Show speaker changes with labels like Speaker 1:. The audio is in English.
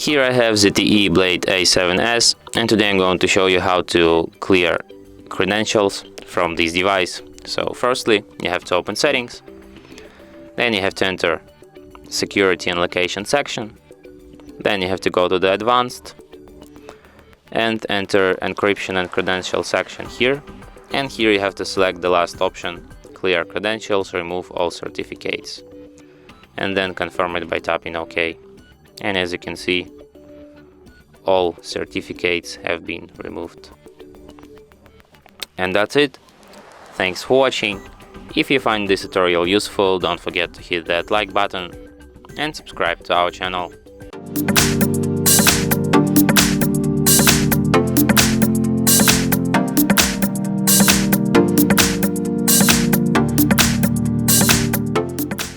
Speaker 1: Here I have ZTE Blade A7s, and today I'm going to show you how to clear credentials from this device. So firstly, you have to open Settings, then you have to enter Security and Location section, then you have to go to the Advanced and enter Encryption and Credential section here, and here you have to select the last option, Clear Credentials, Remove All Certificates, and then confirm it by tapping OK. And as you can see, all certificates have been removed. And that's it. Thanks for watching. If you find this tutorial useful, don't forget to hit that like button and subscribe to our channel.